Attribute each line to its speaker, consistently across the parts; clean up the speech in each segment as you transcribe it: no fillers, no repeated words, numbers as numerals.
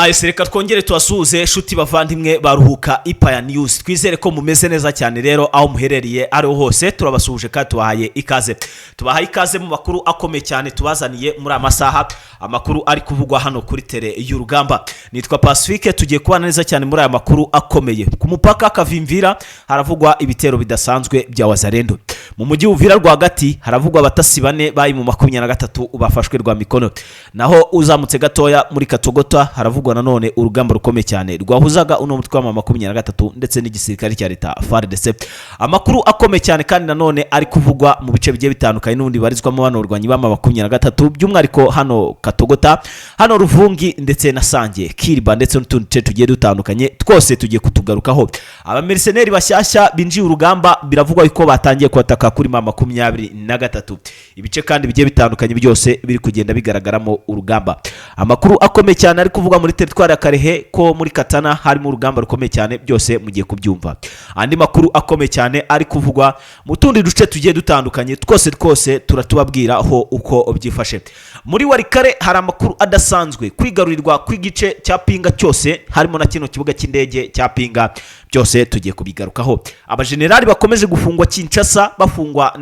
Speaker 1: Ayese reka twongere tubasuhuze shuti bavandimwe baruhuka Empire News. Twizere ko mumeze neza cyane rero aho muhereriye ariho hose, turabasuhuje kandi tubahaye ikaze. Tubahaye ikaze mu makuru akomeye cyane tubazaniye muri amasaha, amakuru ari kuvugwa hano kuri tele y'urugamba. Nitwa Pacifique, tugiye kubana neza cyane muri aya makuru akomeye. Ku mupaka Kavimvira haravugwa ibitero bidasanzwe bya Wazalendo. Mu mujyi Uvira rwagati haravugwa abatasi bane bayi mu 23 ubafashwe rwa mikono. Naho uzamutse gatoya muri Katogota haravugwa nanone urugamba rukomeye cyane rwahuzaga uno mutwe wa 23 ndetse n'igisirikare cya leta FARDC. Amakuru akomeye cyane kandi nanone ari kuvugwa mu bice bigiye bitandukanye n'ubundi barizwamo bano urwanyi ba 23 by'umwariko hano Katogota, hano Ruvungi ndetse na Sange, Kiriba ndetse n'utundi duce tugiye dutandukanye, twose tugiye kutugarukaho. Abamerceneri bashyashya binjiye urugamba biravugwa yuko batangiye kwataka kuri 23. Ibice kandi bigiye bitandukanye byose biri kugenda bigaragaramo urugamba. Amakuru akomeye cyane ari kuvuga muri teritwari ya Karehe ko muri Katana harimo urugamba rukomeye cyane, byose mugiye kubyumva. Andi makuru akomeye cyane ari kuvugwa mu tundi duce tugiye dutandukanye, twose turatubabwira aho uko byifashe. Muri Warikare hari amakuru adasanzwe kwigarurirwa kw'igice cya Pinga cyose, harimo na kino kibuga cy'indege cya Pinga, byose tugiye kubigarukaho. Abajenerali bakomeje gufungwa Kinshasa, bafungwa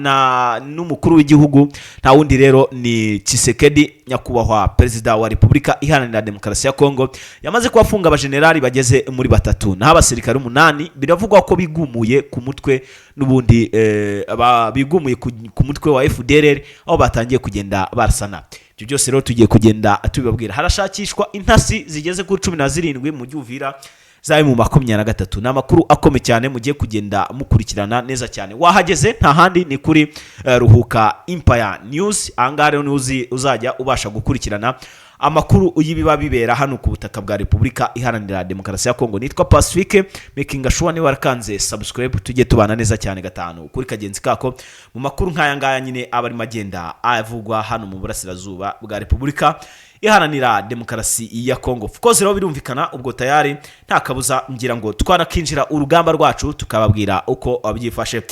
Speaker 1: n'umukuru w'igihugu, nta wundi rero ni Tshisekedi, nyakubahwa perezida wa Repubulika Iharanira Demokarasi ya Kongo. Yamaze kubafunga abajenerali bageze muri 3 naho abasirikare 8 biravugwa ko bigumuye ku mutwe n'ubundi bigumuye ku mutwe wa FDLR, aho batangiye kugenda barasana. Ibyo byose rero tugiye kugenda tubibabwira. Harashakishwa intasi zigeze kuri 17 mu Uvira zaye mu 23. Na makuru akomeye cyane mugiye kugenda mukurikirana neza cyane. Wahageze nta handi ni kuri Ruhuka Empire News. Angare uzajya ubasha gukurikirana amakuru uyibiba bibera hano ku butaka bwa Repubulika Iharanira Demokarasi ya Kongo. Nitwa Pacifique, making sure ni warakanze subscribe, tujye tubana neza cyane gatanu kuri kagenzi kako mu makuru nkaya ngaya nyine abari magenda avugwa hano mu burasirazuba bwa Repubulika Iharanira Demokarasi ya Kongo. Of course rero birumvikana ubwo tayari nta kabuza ngira ngo twanakinjira urugamba rwacu tukababwira uko abyifashe.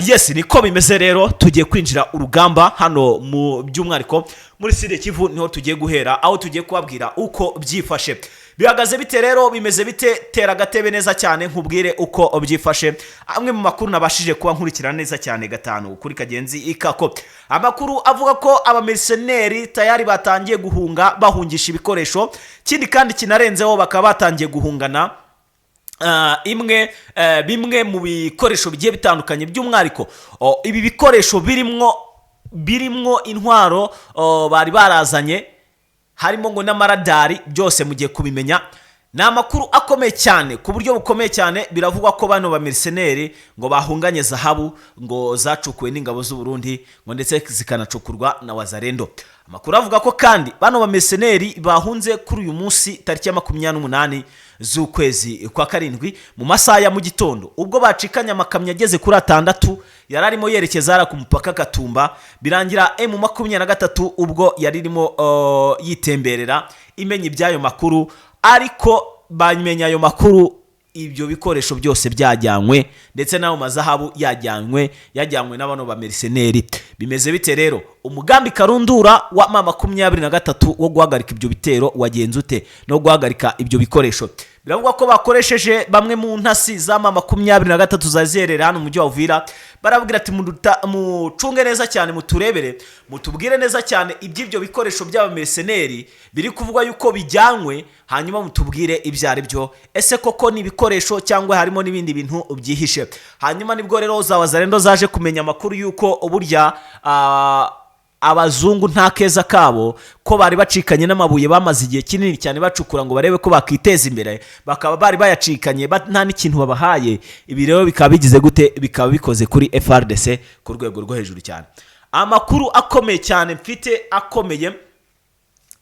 Speaker 1: Yes, niko bimeze rero, tugiye kwinjira urugamba hano mu by'umwariko muri Side Kivu, niho tugiye guhera aho tugiye kubabwira uko byifashe. Bihagaze bite rero, bimeze bite? Tera gatebe neza cyane nkubwire uko byifashe. Amwe mu makuru nabashije kuba nkurikirana neza cyane gatanu kuri kagenzi ikako. Amakuru avuga ko abamerceneri tayari batangiye guhunga, bahungisha ibikoresho, kindi kandi kinarenzeho bakaba batangiye guhungana bimwe mu bikoresho bigiye bitandukanye by'umwariko. Ibi bikoresho birimwo intwaro bari barazanye, harimo ngo n'amaradari, byose mugiye kubimenya. Na amakuru akomeye cyane ku buryo bukomeye cyane, biravugwa ko bano ba merceneri ngo bahunganye zahabu ngo zacukuwe n'ingabo z'u Burundi, ngo ndetse zikanacukurwa na Wazalendo. Amakuru avuga ko kandi bano ba merceneri bahunze kuri uyu munsi tariki ya 28 z'ukwezi kwa karindwi mu masaha ya mu gitondo, ubwo bacikanya amakamyo ageze kuri 6 yararimo yerekeza ara ku mupaka Gatumba. Birangira M23 ubwo yaririmo yitemberera imenya ibyayo makuru, ariko bamenya ayo makuru ibyo bikoresho byose byajyanywe ndetse naho mazahabu yajyanywe n'abano ba merceneri. Bimeze bite rero? Umugambi karundura wa 23 wo guhagarika ibyo bitero wagenze ute no guhagarika ibyo bikoresho? Biravuga ko bakoresheje bamwe mu ntasi za 23 zazerera hano mu mujyi wa Uvira. Barabwira ati mucunge neza cyane, muturebere, mutubwire neza cyane iby'ibyo bikoresho by'aba merceneri biri kuvugwa yuko bijyanywe, hanyuma mutubwire ibyari byo, ese koko ni ibikoresho cyangwa harimo n'ibindi bintu byihishe. Hanyuma nibwo rero za Wazalendo zaje kumenya amakuru yuko uburya abazungu nta keza kabo, ko bari bacikanye n'amabuye bamaze igihe kinini cyane bacukura ngo barebe ko bakiteza imbere, bakaba bari bayacikanye nta n'ikintu babahaye. Ibi rero bikaba bigize gute? Bikaba bikoze kuri FARDC ku rwego rwo hejuru cyane. Amakuru akomeye cyane mfite akomeye,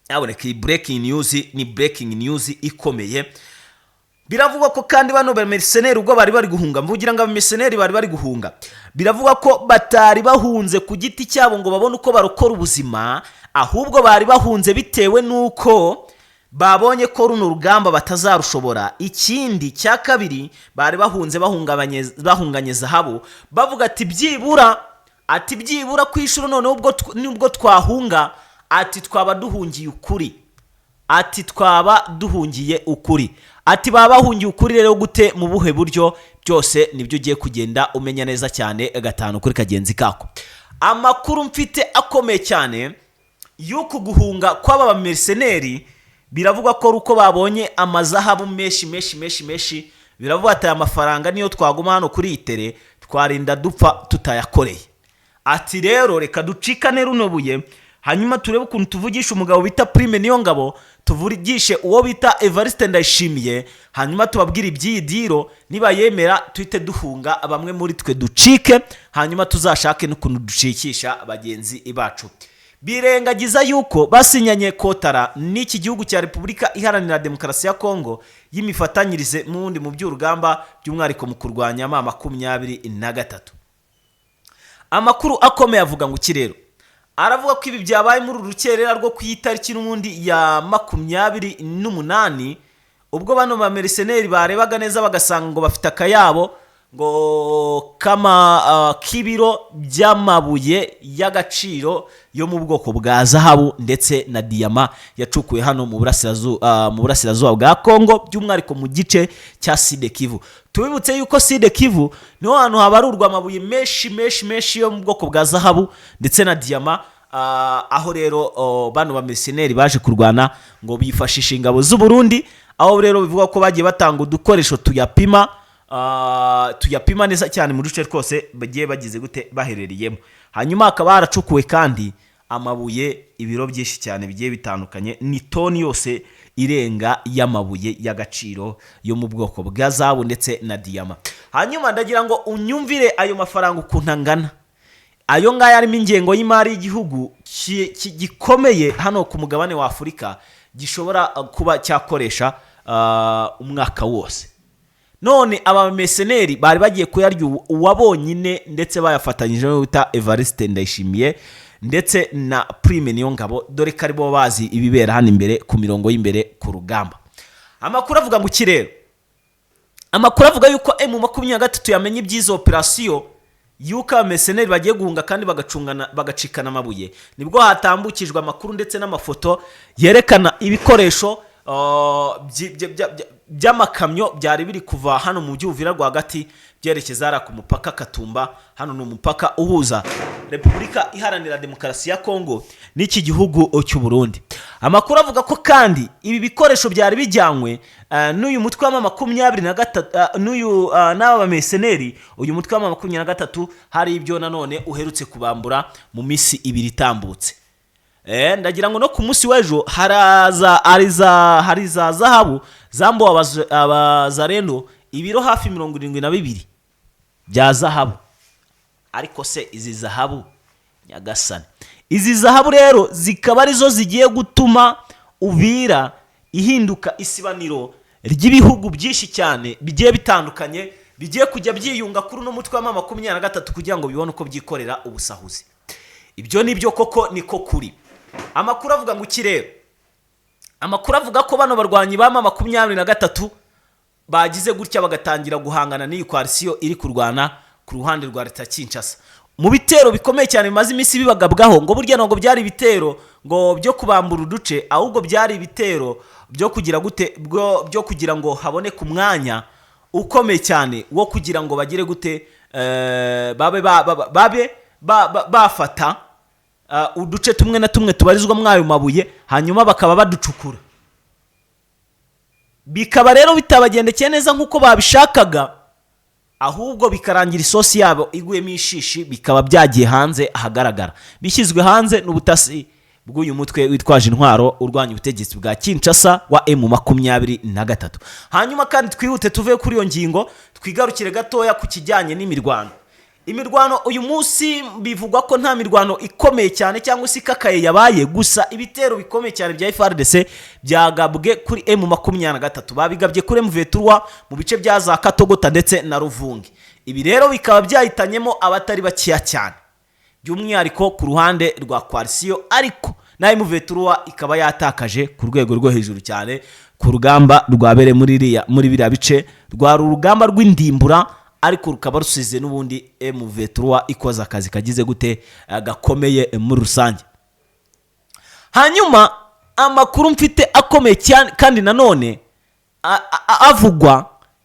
Speaker 1: yaboneka breaking news, ni breaking news ikomeye. Biravugwa ko kandi bano ba merceneri ubwo bari guhunga, mvugira ngo merceneri bari guhunga, biravugwa ko batari bahunze ku giti cyabo ngo babone uko barokora ubuzima, ahubwo bari bahunze bitewe nuko babonye ko runo rugamba batazarushobora. Ikindi cya kabiri, bari bahunze bahunganye zahabu, bavuga ati byibura kwishura none ubwo twahunga, ati twaba duhungiye ukuri. ati twaba duhungiye ukuri. Ati baba bahungiye ukuri rero gute, mu buhe buryo? Byose nibyo ugiye kugenda umenya neza cyane gatanu kuri kagenzi kako. Amakuru mfite akomeye cyane yuko guhunga kw'aba bamerceneri biravuga ko ruko babonye amazahabu menshi, biravuga ati amafaranga niyo twaguma hano kuri itere twarinda dupfa tutayakoreye. Ati rero reka ducikane runo buye, hanyuma turebe ukuntu tuvugisha umugabo bita Prime Niyongabo, tuvugishe uwo bita Evariste Ndayishimiye, hanyuma tubabwira iby'iyi diro, niba yemera tuhite duhunga bamwe muri twe ducike, hanyuma tuzashake n'ukuntu ducikisha bagenzi bacu. Birengagiza yuko basinyanye kotara n'iki gihugu cya Repubulika Iharanira Demokarasi ya Kongo y'imifatanyirize n'undi mu by'urugamba by'umwariko mu kurwanya M23. Amakuru akomeye avuga ngo kirero, aravuga ko ibi byabaye muri urukerera rwo ku itariki n'ubundi ya 28, ubwo bano ba merceneri barebaga neza bagasanga ngo bafite akayabo ngo kama kibiro by'amabuye y'agaciro yo mu bwoko bwa zahabu ndetse na diyama yacukuwe hano mu burasirazuba bwa Kongo, by'umwariko mu gice cya Sud Kivu. Tubibutse yuko Sud Kivu niho hantu habarurwa amabuye menshi yo mu bwoko bwa zahabu ndetse na diyama. Aho rero bano ba merceneri baje kurwana ngo bifashisha ingabo z'u Burundi, aho rero bivuga ko bagiye batanga udukoresho tuyapima neza cyane mu duce twose bagiye bagize gute baherereyemo. Hanyuma akaba haracukuwe kandi amabuye ibiro byinshi cyane bigiye bitandukanye, ni toni yose irenga y'amabuye y'agaciro yo mu bwoko bwa zahabu ndetse na diyama. Hanyuma ndagira ngo unyumvire ayo mafaranga ukuntu angana. Ayo ngaya arimo ingengo y'imari y'igihugu gikomeye hano ku mugabane wa Afurika gishobora kuba cyakoresha umwaka wose. None aba merceneri bari bagiye kuyarya uwabonyine ndetse bayafatanyije no bita Evariste Ndayishimiye ndetse na Prime Niyongabo, dore ko aribo bazi ibibera hano imbere ku mirongo y'imbere ku rugamba. Amakuru avuga ngo kirero, amakuru avuga yuko M23 yamenye ibyizo operation yuko merceneri bagiye guhunga kandi bagacikana amabuye. Nibwo hatambukijwe amakuru ndetse n'amafoto yerekana ibikoresho by'amakamyo byari biri kuva hano mu by'Uvira rwagati byerekeza hara ku mupaka Katumba. Hano ni umupaka uhuza Repubulika Iharanira Demokarasi ya Kongo n'iki gihugu cy'u Burundi. Amakuru avuga ko kandi ibi bikoresho byari bijyanywe n'uyu mutwe wa 23 n'uyu n'aba merceneri. Uyu mutwe wa 23 hari ibyo nanone uherutse kubambura mu misi ibiri itambutse. Ndagira ngo no ku munsi w'ejo hari za zahabu zambo abazarendo ibiro hafi 72 bya zahabu. Ariko se izi zahabu nyagasani, izi zahabu rero zikaba arizo zigiye gutuma Uvira ihinduka isibaniro ry'ibihugu byinshi cyane bigiye bitandukanye, bigiye kujya byiyunga kuri no mutwe wa 23 kugira ngo bibone uko byikorera ubusahuzi. Ibyo nibyo koko niko kuri. Amakuru avuga ngo kirero, amakuru avuga ko bano barwanyi ba 23 bagize gutya bagatangira guhangana n'iyi coalition iri kurwana ku ruhande rwa leta Kinshasa mu bitero bikomeye cyane bimaze imisi bibagabwaho. Ngo burya ngo byari bitero ngo byo kubambura uduce, ahubwo byari bitero byo kugira gute byo kugira ngo habone ku mwanya ukomeye cyane wo kugira ngo bagire gute babe bafata uduce tumwe na tumwe tubarizwa mwayo mabuye, hanyuma bakaba baducukura. Bikaba rero bitabagendekeye neza nkuko babishakaga, ahubwo bikarangira isosi yabo iguyemo ishishi, bikaba byagiye hanze ahagaragara, bishyizwe hanze n'ubutasi bw'uyu mutwe witwaje intwaro urwanya ubutegetsi bwa Kinshasa wa M23. Hanyuma kandi twihute tuve kuri iyo ngingo twigarukire gatoya ku kijyanye n'imirwano. Imirwano uyu munsi bivugwa ko nta mirwano ikomeye cyane cyangwa se ikakaye yabaye, gusa ibitero bikomeye cyane bya FARDC byagabwe kuri M23, babigabye kuri M23 mu bice bya za Katogota ndetse na Ruvungi. Ibi rero bikaba byahitanyemo abatari bakiya cyane, by'umwihariko ku ruhande rwa coalition, ariko na M23 ikaba yatakaje ku rwego rwo hejuru cyane ku rugamba rwabere muri biriya bice rwa rugamba rw'indimbura, ariko rukaba rusize n'ubundi M23 ikoza akazi kagize gute gakomeye muri rusange. Hanyuma amakuru mfite akomeye cyane kandi nanone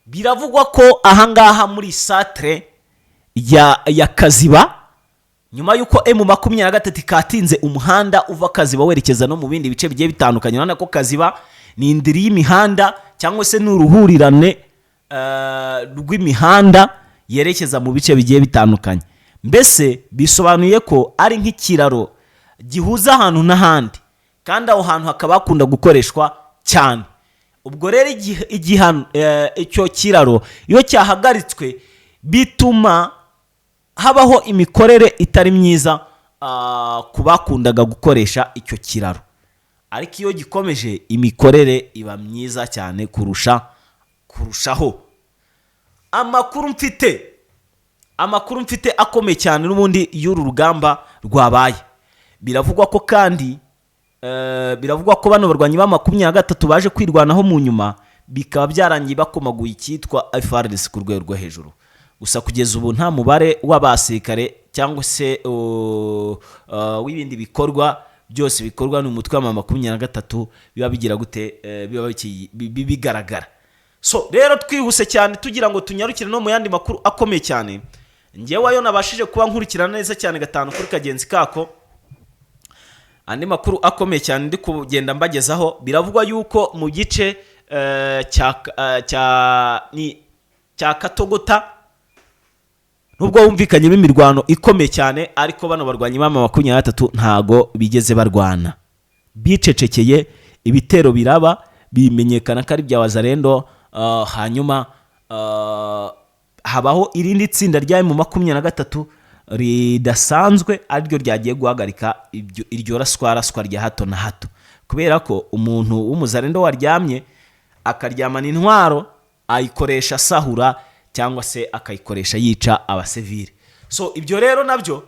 Speaker 1: biravugwa ko ahangaha muri satre ya Kaziba, nyuma yuko M23 katinze umuhanda uva Kaziba werekeza no mu bindi bice bigiye bitandukanye. Urabona ko Kaziba ni indiri y'imihanda cyangwa se n'uruhurirane rw'imihanda yerekeza mu bice bigiye bitandukanye. Mbese bisobanuye ko ari nk'ikiraro gihuza ahantu n'ahandi, kandi aho hantu hakaba hakunda gukoreshwa cyane. Ubwo rero icyo kiraro iyo cyahagaritswe bituma habaho imikorere itari myiza ku bakundaga gukoresha icyo kiraro, ariko iyo gikomeje imikorere iba myiza cyane kurushaho. Amakuru mfite akomeye cyane n'ubundi y'uru rugamba rwabaye. Biravugwa ko bano barwanyi ba 23 baje kwirwanaho mu nyuma, bikaba byarangiye bakomaguye icyitwa FARDC ku rwego rwo hejuru. Gusa kugeza ubu nta mubare w'abasirikare cyangwa se w'ibindi bikorwa byose bikorwa n'umutwe wa 23 biba bigira gute, biba bigaragara. So rero twihuse cyane tugira ngo tunyarukire no mu yandi makuru akomeye cyane. Ngewe ayo nabashije kuba nkurikirana neza cyane gatanu kuri kagenzi kako. Andi makuru akomeye cyane ndi kugenda mbagezaho, biravugwa yuko mu gice cya Katogota nubwo humvikanye imirwano ikomeye cyane, ariko bano barwanyi ba 23 ntago bigeze barwana, bicecekeye. Ibitero biraba bimenyekana ko ari bya Wazalendo. Hanyuma habaho irindi tsinda rya M23 ridasanzwe ariryo ryagiye guhagarika iryo raswa rya hato na hato, kubera ko umuntu w'umuzalendo waryamye akaryamana intwaro ayikoresha sahura cyangwa se akayikoresha yica abasivili. So ibyo rero nabyo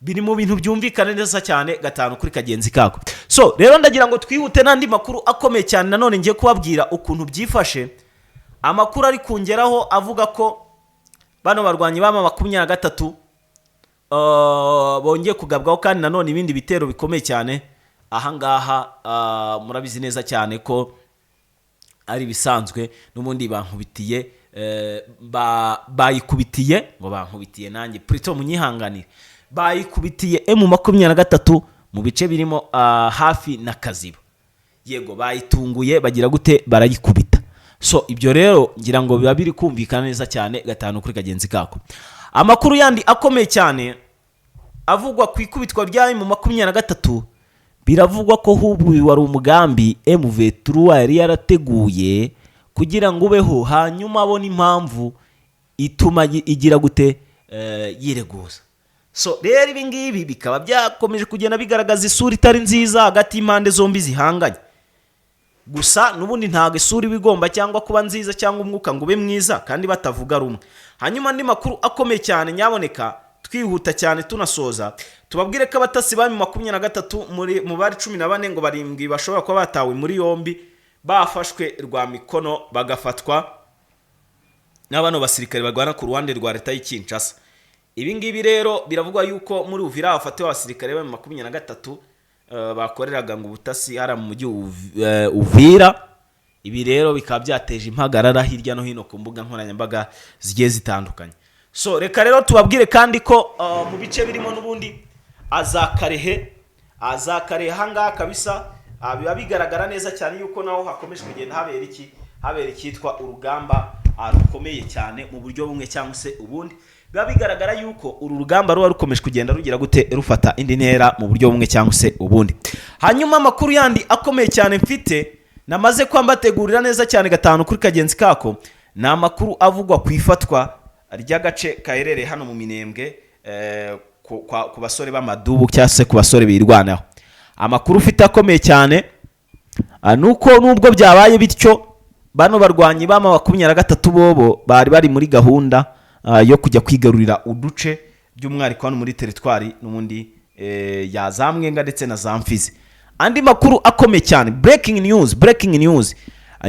Speaker 1: biri mu bintu byumvikana neza cyane gatanu kuri kagenzi kako. So rero ndagira ngo twihute n'andi makuru akomeye cyane nanone ngiye kubabwira ukuntu byifashe. Amakuru ari kungeraho avuga ko bano barwanyi ba 23 bongeye kugabwaho kandi nanone ibindi bitero bikomeye cyane. Ahangaha murabizi neza cyane ko ari bisanzwe n'ubundi bankubitiye bankubitiye nanjye Prito munyihanganire, bayikubitiye M23 mu bice birimo hafi na Kaziba. Yego bayitunguye bagira gute barayikubita. So ibyo rero ngira ngo biba biri kumvikana neza cyane gatanu kuri kagenzi kako. Amakuru yandi akomeye cyane avugwa ku ikubitwa rya M23, biravugwa ko hubuye wari umugambi M23 yari yarateguye kugira ngo ubeho, hanyuma abone impamvu ituma igira gute yireguza. So rero ibi ngibi bikaba byakomeje kugenda bigaragaza isura itari nziza hagati y'impande zombi zihanganye. Gusa nubundi ntago isura bigomba cyangwa kuba nziza cyangwa umwuka ngo ube mwiza kandi batavuga rumwe. Hanyuma andi makuru akomeye cyane nyaboneka twihuta cyane tunasoza, tubabwire ko abatasi ba 23 mu bari 14 ngo barindwi bashobora kuba batawe muri yombi bafashwe rwa mikono bagafatwa n'abano basirikare bagwana ku ruhande rwa leta y'Kinshasa. Ibi ngibi rero biravugwa yuko muri Uvira hafatiwe abasirikare ba 23 bakoreraga ngo ubutasi hara mu mujyi Uvira. Ibi rero bikaba byateje impagarara hirya no hino ku mbuga nkoranyambaga zigiye zitandukanye. So reka rero tubabwire kandi ko mu bice birimo n'ubundi azakarehe hanga kabisa biba bigaragara neza cyane yuko naho hakomeje kugenda habera ikitwa urugamba rukomeye cyane mu buryo bumwe cyangwa se ubundi. Biba bigaragara yuko uru rugamba ruba rukomeje kugenda rugira gute rufata indi ntera mu buryo bumwe cyangwa se ubundi. Hanyuma amakuru yandi akomeye cyane mfite namaze kwambategurira neza cyane gatanu kuri kagenzi kako, na amakuru avugwa ku ifatwa ry'agace kaherereye hano mu Minembwe ku basore b'amadubu cyangwa se ku basore birwanaho. Amakuru ufite akomeye cyane nuko nubwo byabaye bityo bano barwanyi ba 23 bobo bari bari muri gahunda yo kujya kwigarurira uduce by'umwariko hano muri teritwari n'ubundi ya Zamwenga ndetse na Zamfizi. Andi makuru akomeye cyane, breaking news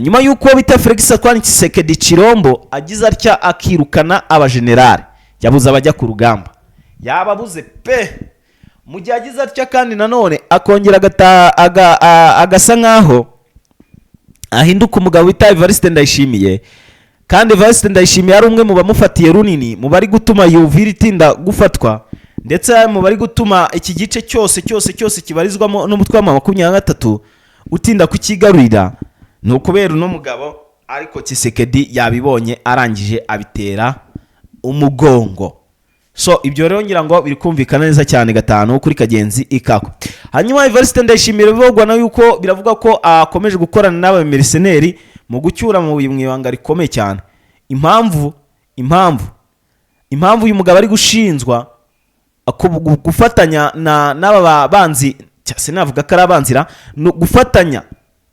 Speaker 1: nyuma yuko bita Felix Antoine Tshisekedi Chirombo agize atya akirukana abagenerali yabuze abajya ku rugamba, yababuze pe mu gihe agize atya kandi nanone akongera agasa nkaho ahinduka umugabo wita Evariste Ndayishimiye, kandi Evariste Ndayishimiye ari umwe mu bamufatiye runini mu bari gutuma Uvira itinda gufatwa, ndetse mu bari gutuma iki gice cyose kibarizwamo n'umutwe wa 23 utinda kukigarurira. Ni ukubera uno mugabo, ariko Tshisekedi yabibonye arangije abitera umugongo. So ibyo rero ngira ngo biri kumvikana neza cyane gatanu kuri kagenzi ikako. Hanyuma Evariste Ndayishimiye bivugwa na yuko biravuga ko akomeje gukorana n'aba mercenary mu gucyura mu ibanga rikomeye cyane. Impamvu uyu mugabo ari gushinzwa gufatanya n'aba banzi, cyase navuga ko ari abanzira, gufatanya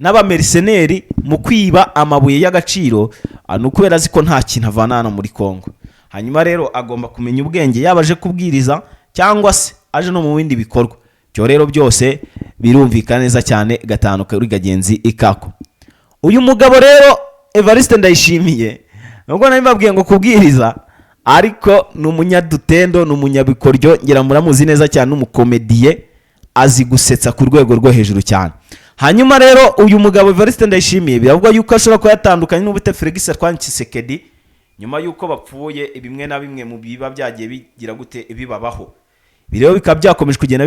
Speaker 1: n'aba mercenary mu kwiba amabuye y'agaciro, nukubera ziko nta kintu avana hano muri Kongo. Hanyuma rero agomba kumenya ubwenge, yabaje kubwiriza cyangwa se aje no mu bindi bikorwa. Cyo rero byose birumvikana neza cyane gatanu kuri gagenzi ikako. Uyu mugabo rero Evariste Ndayishimiye, nubwo nabibabwiye ngo kubwiriza, ariko ni umunyadutendo, ni umunyabikoryo, ngira muramuzi neza cyane, n'umukomediye azi gusetsa ku rwego rwo hejuru cyane. Hanyuma rero uyu mugabo Evariste Ndayishimiye biravuga yuko ashobora kuba yatandukanye n'ubute Felix Antoine Tshisekedi nyuma yuko bapfuye bimwe na bimwe mu biba byagiye bigira gute bibabaho. Bireo bikaba byakomeje kugenda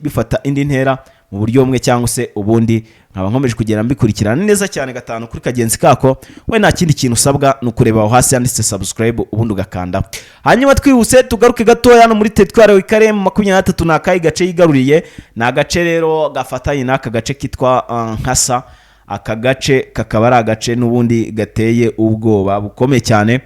Speaker 1: bifata indi ntera mu buryo bumwe cyangwa se ubundi. Nkaba nkomeje kugenda mbikurikirana neza cyane gatanu kuri kagenzi kako. We nta kindi kintu usabwa no kureba aho hasi yanditse subscribe ubundi ugakanda. Hanyuma twihuse tugaruke gatoya no muri Teritwari ya Ikarem 23 n'akayi gace yigaruriye. Na gace rero gafatanye n'aka gace kitwa Nkasa. Aka gace kakaba ari agace n'ubundi gateye ubwoba bukomeye cyane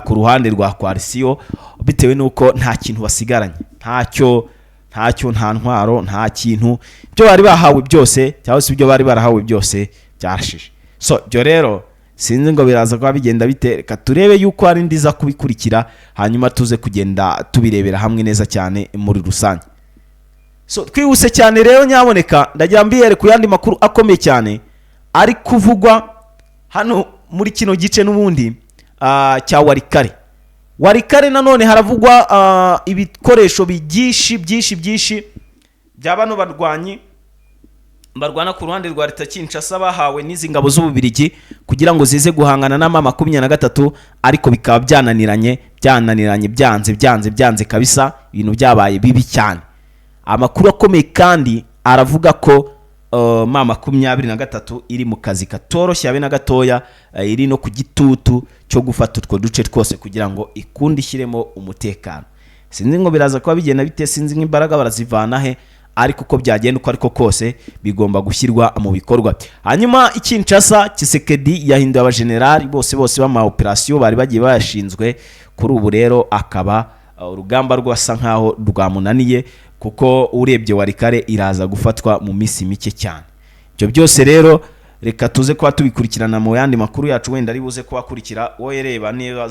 Speaker 1: ku ruhande rwa Coalition, bitewe nuko nta kintu basigaranye, nta ntwaro, nta kintu, byo bari bahawe byose cyangwa se ibyo bari barahawe byose byarashije. So byo rero sinzi ngo biraza kuba bigenda bitereka, turebe yuko ari ndiza kubikurikira, hanyuma tuze kugenda tubirebera hamwe neza cyane muri rusange. So twihuse cyane rero nyaboneka, ndagira mbiyere ku yandi makuru akomeye cyane ari kuvugwa hano muri kino gice n'ubundi cya Warikare. Nanone haravugwa ibikoresho byinshi by'abano barwana ku ruhande rwa leta Kinshasa bahawe n'izi ngabo z'Ububirigi kugira ngo zize guhangana na mama 23, ariko bikaba byananiranye byanze kabisa, ibintu byabaye bibi cyane. Amakuru akomeye kandi aravuga ko mama 23 iri mu kazi katoroshye yabe na gatoya, iri no ku gitutu cyo gufata utwo duce twose kugira ngo ikundi ishyiremo umutekano. Sinzi ngo biraza kuba bigenda bite, sinzi nk'imbaraga barazivana he, ariko uko byagenda uko ariko kose bigomba gushyirwa mu bikorwa. Hanyuma Kinshasa, Tshisekedi yahinduye abagenerali bose bama operation bari bagiye bayashinzwe. Kuri ubu rero akaba urugamba rwasa nkaho rwamunaniye, kuko urebye Warikare iraza gufatwa mu misi mike cyane. Ibyo byose rero reka tuze kuba tubikurikirana mu yandi makuru yacu, wenda ari buze kubakurikira. Wowe reba niba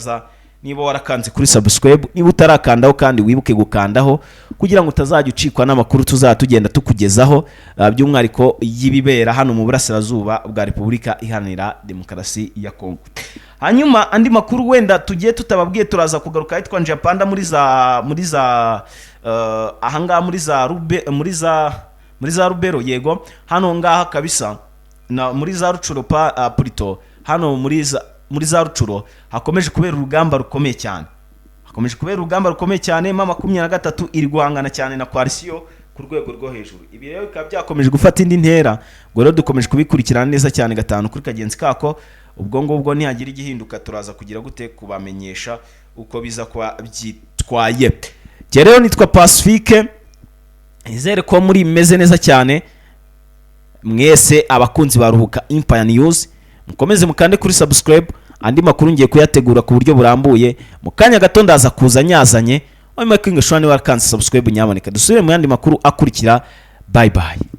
Speaker 1: warakanze kuri subscribe, niba utarakandaho kandi wibuke gukandaho kugira ngo utazajya ucikwa n'amakuru tuzatugenda tukugezaho, by'umwariko y'ibibera hano mu burasirazuba bwa Repubulika Iharanira Demokarasi ya Kongo. Hanyuma andi makuru wenda tugiye tutababwiye turaza kugaruka yitwa Njapanda muri za ahanga muri za Rubero, yego hano ngaha kabisa, na muri za Rucuro Purito, hano muri za Rucuro hakomeje kubera urugamba rukomeye cyane. Mama 23 iri guhangana cyane na Coalition ku rwego rwo hejuru. Ibi rero bikaba byakomeje gufata indi ntera, ngo rero dukomeje kubikurikirana neza cyane gatanu kuri kagenzi kako. Ubwo ngubwo nihagira igihinduka turaza kugira gute kubamenyesha uko biza kwa byitwaye. Rero nitwa Pacifique, izere ko muri meze neza cyane mwese abakunzi baruhuka Empire News. Mukomeze mukande kuri subscribe, andi makuru ngiye kuyategura ku buryo burambuye mu kanya gato ndaza kuza nyazanye. Oya makinga shwani warakanze subscribe nyamuneka, dusubire mu yandi makuru akurikira. Bye bye.